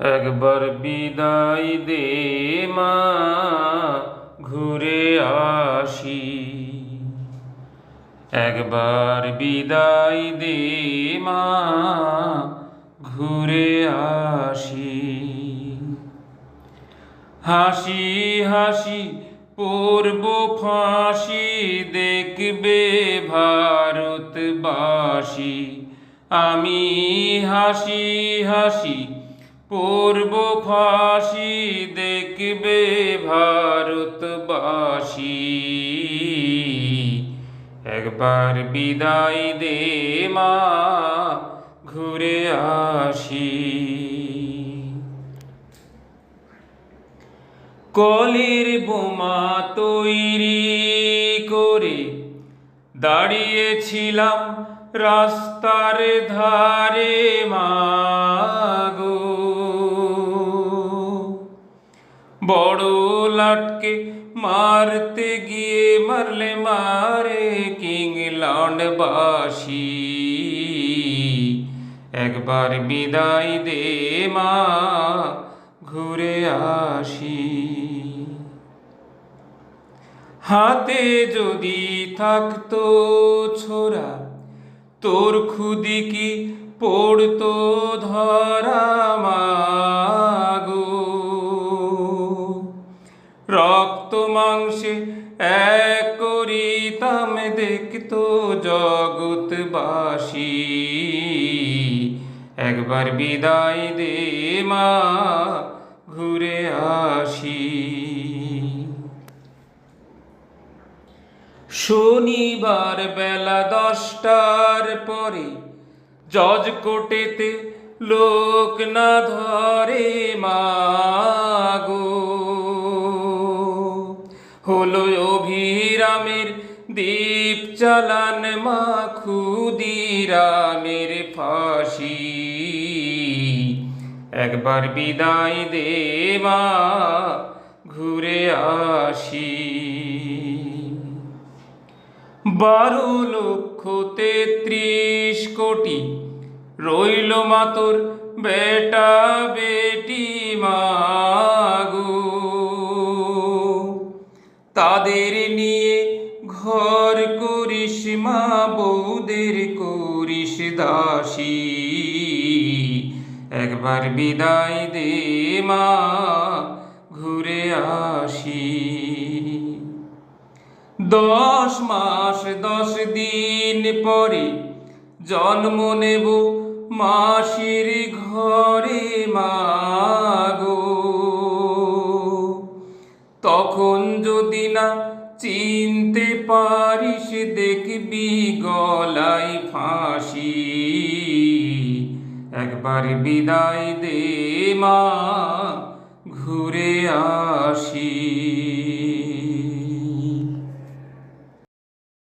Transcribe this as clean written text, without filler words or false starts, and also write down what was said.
একবার বিদায় দে মা, ঘুরে আসি। একবার বিদায় দে মা, ঘুরে আসি। হাসি হাসি পড়ব ফাঁসি, দেখবে ভারতবাসী। আমি হাসি হাসি পড়ব ফাঁসি, দেখবে ভারতবাসী। একবার বিদায় দে মা, ঘুরে আসি। কলের বোমা তৈরি করে দাঁড়িয়েছিলাম রাস্তার ধারে মাগো। বড় লাটকে মারতে গিয়ে মারলে মারে ইংল্যান্ডবাসী। একবার বিদায় দে মা, ঘুরে আসি। হাতে যদি থাকতো ছোরা, তোর খুদি কি পড়তো ধরা মাগো। রক্ত মাংসে এক করিতাম দেখতো জগৎবাসী। একবার বিদায় দে মা, ঘুরে আসি। শনিবার বেলা 10টার পরে জজ কোর্টেতে লোক না ধরে মাগো। হলো অভিরামের দীপ চালান মা, ক্ষুদিরামের ফাঁসি। একবার বিদায় দে মা, ঘুরে আসি। 12,33,000,000 রইল মাতর বেটা বেটি মাগো। তাদের নিয়ে ঘর করিস মা, বউদের করিস দাসী। একবার বিদায় দে মা, ঘুরে আসি। 10 মাস 10 দিন পরে জন্ম নেব মাসির ঘরে মাগো। তখন যদি না চিনতে পারিস, দেখবি গলায় ফাঁসি। একবার বিদায় দে মা, ঘুরে